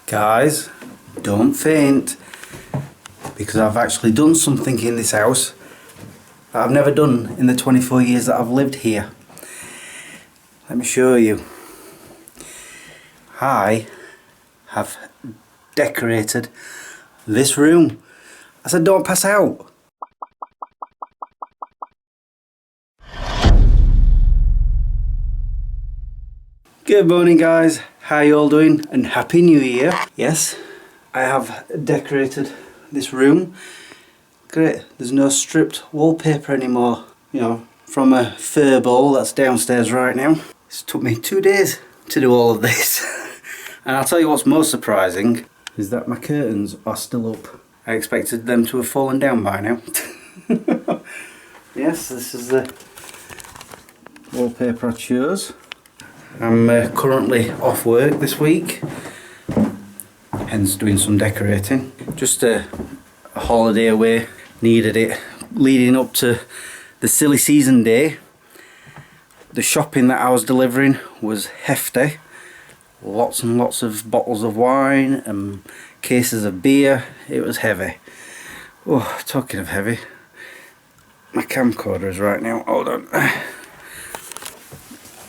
Guys, don't faint, because I've actually done something in this house that I've never done in the 24 years that I've lived here. Let me show you. I have decorated this room. I said don't pass out. Good morning guys, how you all doing, and Happy New Year. Yes, I have decorated this room. Great, there's no stripped wallpaper anymore, you know, from a fur ball that's downstairs right now. It's took me 2 days to do all of this. And I'll tell you what's most surprising is that my curtains are still up. I expected them to have fallen down by now. Yes, this is the wallpaper I chose. I'm currently off work this week, hence doing some decorating. Just a holiday away, needed it leading up to the silly season day. The shopping that I was delivering was hefty. Lots and lots of bottles of wine and cases of beer. It was heavy. Oh, talking of heavy, my camcorder is right now. Hold on.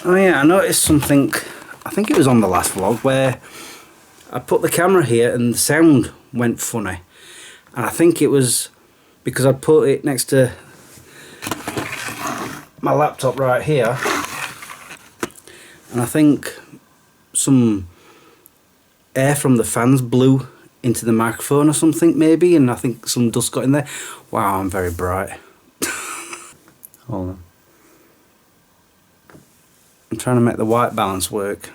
Oh yeah, I noticed something, I think it was on the last vlog, where I put the camera here and the sound went funny. And I think it was because I put it next to my laptop right here. And I think some air from the fans blew into the microphone or something maybe, and I think some dust got in there. Wow, I'm very bright. Hold on. I'm trying to make the white balance work.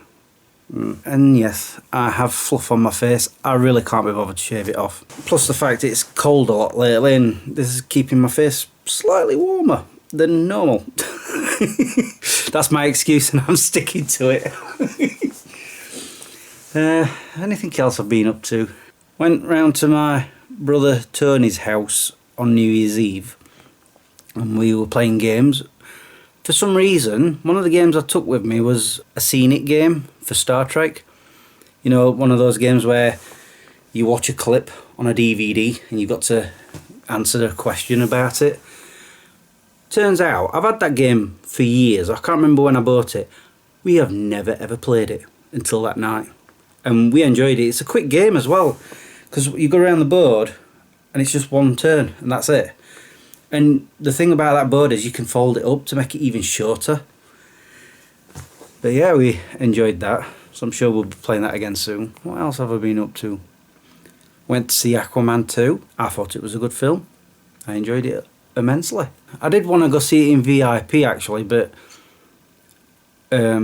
And yes, I have fluff on my face. I really can't be bothered to shave it off. Plus the fact it's cold a lot lately, and this is keeping my face slightly warmer than normal. That's my excuse and I'm sticking to it. Anything else I've been up to? Went round to my brother Tony's house on New Year's Eve and we were playing games. For some reason, one of the games I took with me was a scenic game for Star Trek. You know, one of those games where you watch a clip on a DVD and you've got to answer a question about it. Turns out, I've had that game for years. I can't remember when I bought it. We have never ever played it until that night. And we enjoyed it. It's a quick game as well, because you go around the board and it's just one turn and that's it. And the thing about that board is you can fold it up to make it even shorter. But yeah, we enjoyed that. So I'm sure we'll be playing that again soon. What else have I been up to? Went to see Aquaman 2. I thought it was a good film. I enjoyed it immensely. I did want to go see it in VIP actually, but there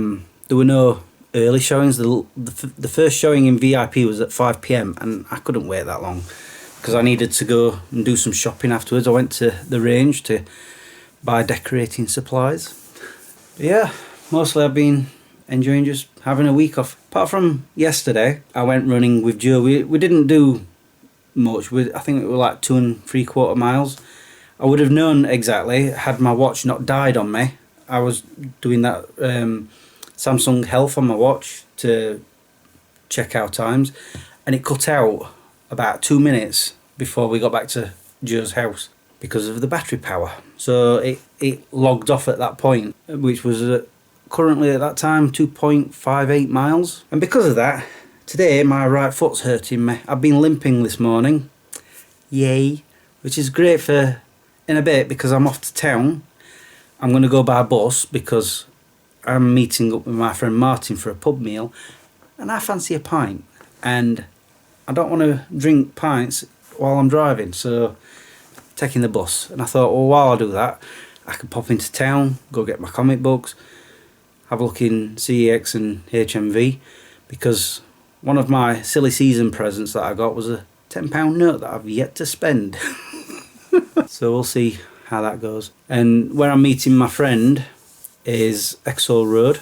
were no early showings. The first showing in VIP was at 5 PM and I couldn't wait that long, because I needed to go and do some shopping afterwards. I went to the range to buy decorating supplies. But yeah, mostly I've been enjoying just having a week off. Apart from yesterday, I went running with Joe. We didn't do much. I think it was like 2 3/4 miles. I would have known exactly had my watch not died on me. I was doing that Samsung Health on my watch to check our times, and it cut out about 2 minutes before we got back to Joe's house because of the battery power. So it logged off at that point, which was currently at that time 2.58 miles. And because of that, today my right foot's hurting me. I've been limping this morning. Yay. Which is great for in a bit, because I'm off to town. I'm going to go by bus because I'm meeting up with my friend Martin for a pub meal, and I fancy a pint. And I don't want to drink pints while I'm driving, so taking the bus. And I thought, well, while I do that, I could pop into town, go get my comic books, have a look in CEX and HMV, because one of my silly season presents that I got was a £10 note that I've yet to spend. So we'll see how that goes. And where I'm meeting my friend is Exhall Road,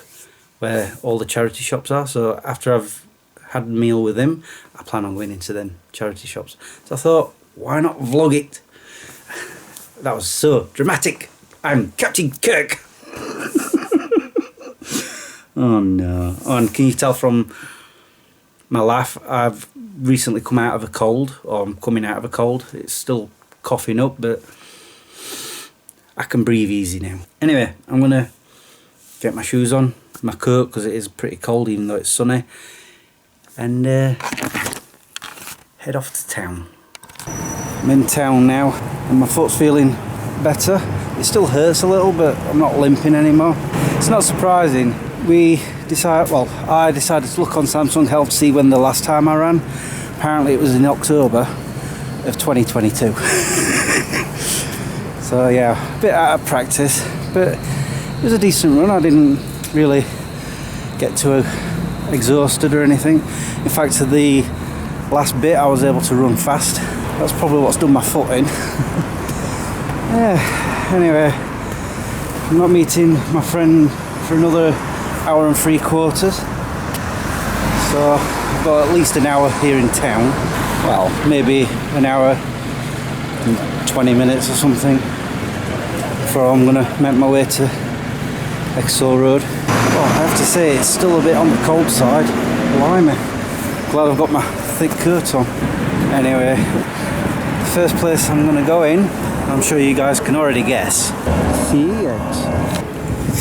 where all the charity shops are. So after I've had a meal with him, I plan on going into them charity shops. So I thought, why not vlog it? That was so dramatic. I'm Captain Kirk. Oh no. Oh, and can you tell from my laugh. I've recently come out of a cold, or I'm coming out of a cold. It's still coughing up, but I can breathe easy now. Anyway, I'm gonna get my shoes on, my coat, because it is pretty cold even though it's sunny, and head off to town. I'm in town now and my foot's feeling better. It still hurts a little, but I'm not limping anymore. It's not surprising. I decided to look on Samsung Health to see when the last time I ran. Apparently it was in October of 2022. So yeah, a bit out of practice, but it was a decent run. I didn't really get too exhausted or anything. In fact, at the last bit I was able to run fast. That's probably what's done my foot in. Yeah, anyway, I'm not meeting my friend for another hour and 3/4. So I've got at least an hour here in town. Well, maybe an hour and 20 minutes or something before I'm gonna make my way to Exhall Road. Well, I have to say it's still a bit on the cold side. Blimey. Glad I've got my thick coat on. Anyway, the first place I'm gonna go in, I'm sure you guys can already guess.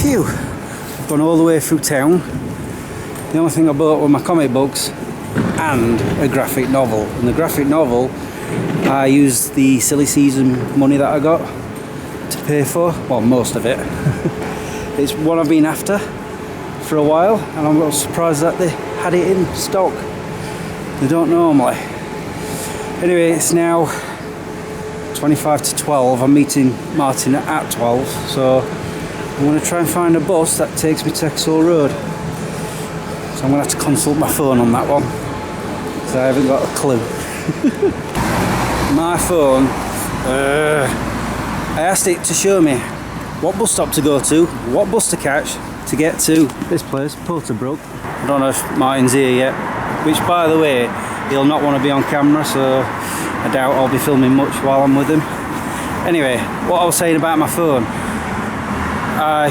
Phew. I've gone all the way through town. The only thing I bought were my comic books and a graphic novel. And the graphic novel, I used the silly season money that I got to pay for. Well, most of it. It's one I've been after for a while, and I'm surprised that they had it in stock. They don't normally. Anyway, it's now 25 to 12. I'm meeting Martin at 12, so I'm going to try and find a bus that takes me to Exhall Road. So I'm going to have to consult my phone on that one, because I haven't got a clue. My phone, I asked it to show me what bus stop to go to, what bus to catch to get to this place, Porterbrook. I don't know if Martin's here yet, which, by the way, he'll not want to be on camera, so I doubt I'll be filming much while I'm with him. Anyway, what I was saying about my phone, I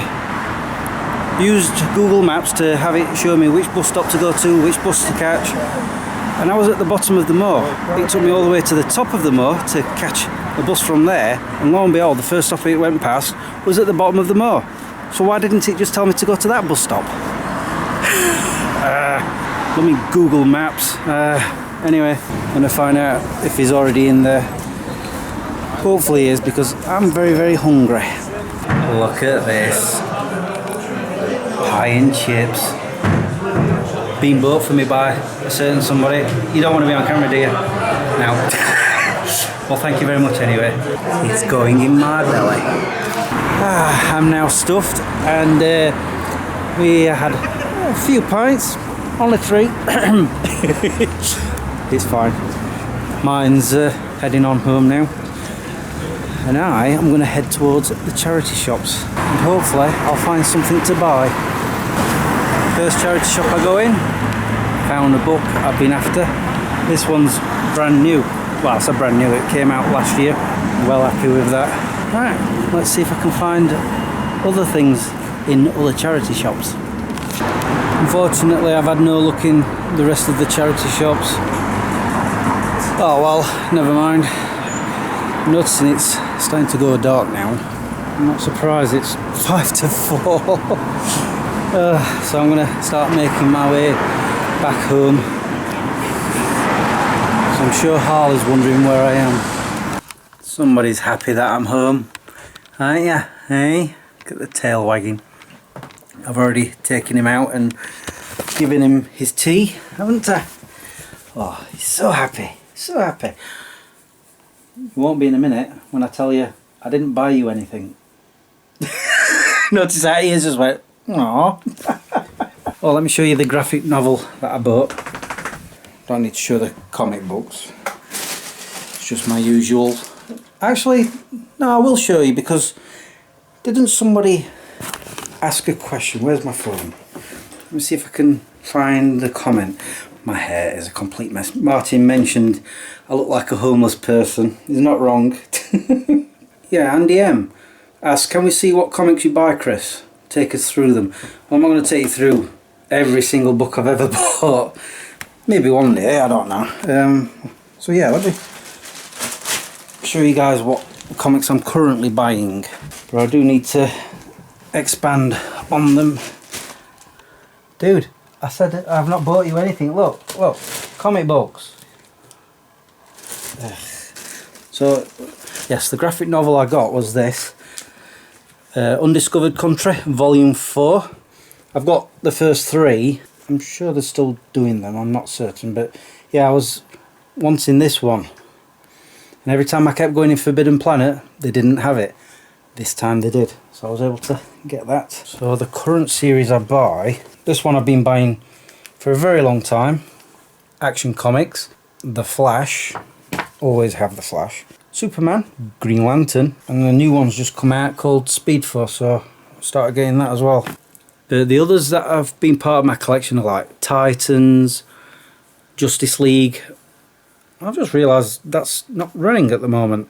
used Google Maps to have it show me which bus stop to go to, which bus to catch, and I was at the bottom of the moor. It took me all the way to the top of the moor to catch a bus from there, and lo and behold, the first stop it went past was at the bottom of the moor. So why didn't it just tell me to go to that bus stop? Let me Google Maps. Anyway, I'm going to find out if he's already in there. Hopefully he is, because I'm very, very hungry. Look at this. Pie and chips. Being bought for me by a certain somebody. You don't want to be on camera, do you? No. Well, thank you very much anyway. It's going in my belly. I'm now stuffed, and we had a few pints. Only 3. It's fine. Mine's heading on home now, and I am going to head towards the charity shops, and hopefully I'll find something to buy. First charity shop I go in, found a book I've been after. This one's brand new. Well, it's a brand new, it came out last year. Well happy with that. Right, let's see if I can find other things in other charity shops. Unfortunately, I've had no luck in the rest of the charity shops. Oh well, never mind. I'm noticing it's starting to go dark now. I'm not surprised, it's 5 to 4. So I'm going to start making my way back home. So I'm sure Harley's wondering where I am. Somebody's happy that I'm home, aren't ya? Hey? Look at the tail wagging. I've already taken him out and given him his tea, haven't I? Oh, he's so happy, so happy. It won't be in a minute when I tell you I didn't buy you anything. Notice how he just went, aww. Well, let me show you the graphic novel that I bought. Don't need to show the comic books. It's just my usual. Actually, no, I will show you, because didn't somebody ask a question? Where's my phone? Let me see if I can find the comment. My hair is a complete mess. Martin mentioned I look like a homeless person. He's not wrong. Yeah, Andy M asked, can we see what comics you buy, Chris? Take us through them. Well, I'm not going to take you through every single book I've ever bought. Maybe one day, I don't know. So yeah, let me show you guys what comics I'm currently buying. But I do need to expand on them. Dude, I said I've not bought you anything. Look, comic books. Ugh. So, yes, the graphic novel I got was this. Undiscovered Country, Volume 4. I've got the first 3. I'm sure they're still doing them, I'm not certain. But yeah, I was wanting this one. And every time I kept going in Forbidden Planet, they didn't have it. This time they did. So I was able to get that. So the current series I buy, this one I've been buying for a very long time. Action Comics, The Flash, always have The Flash. Superman, Green Lantern, and the new one's just come out called Speed Force, so I started getting that as well. But the others that have been part of my collection are like Titans, Justice League. I've just realised that's not running at the moment.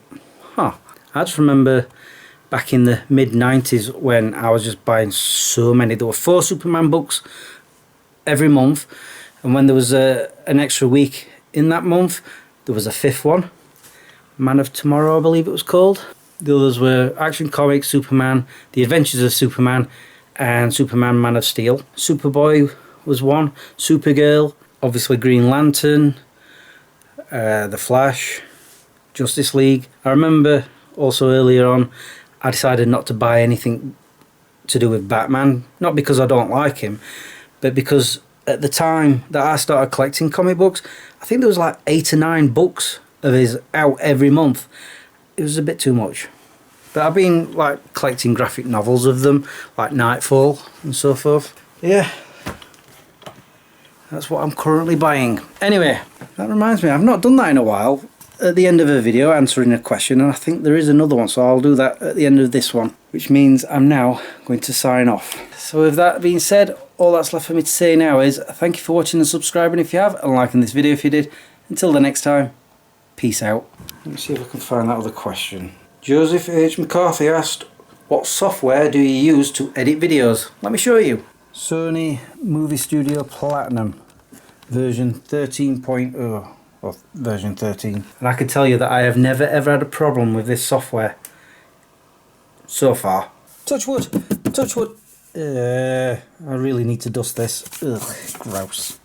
I just remember back in the mid-90s when I was just buying so many. There were 4 Superman books every month, and when there was an extra week in that month, there was a 5th one. Man of Tomorrow, I believe it was called. The others were Action Comics, Superman, The Adventures of Superman, and Superman Man of Steel. Superboy was one, Supergirl, obviously Green Lantern, The Flash, Justice League. I remember also earlier on I decided not to buy anything to do with Batman, not because I don't like him, but because at the time that I started collecting comic books, I think there was like 8 or 9 books of his out every month. It was a bit too much. But I've been like collecting graphic novels of them, like Nightfall and so forth. Yeah, that's what I'm currently buying. Anyway, that reminds me, I've not done that in a while. At the end of a video answering a question, and I think there is another one, so I'll do that at the end of this one, which means I'm now going to sign off. So with that being said, all that's left for me to say now is thank you for watching and subscribing if you have, and liking this video if you did. Until the next time, peace out. Let me see if I can find that other question. Joseph H. McCarthy asked, what software do you use to edit videos? Let me show you. Sony Movie Studio Platinum version 13.0. Or version 13. And I can tell you that I have never ever had a problem with this software so far. Touch wood! Touch wood! I really need to dust this. Ugh, gross.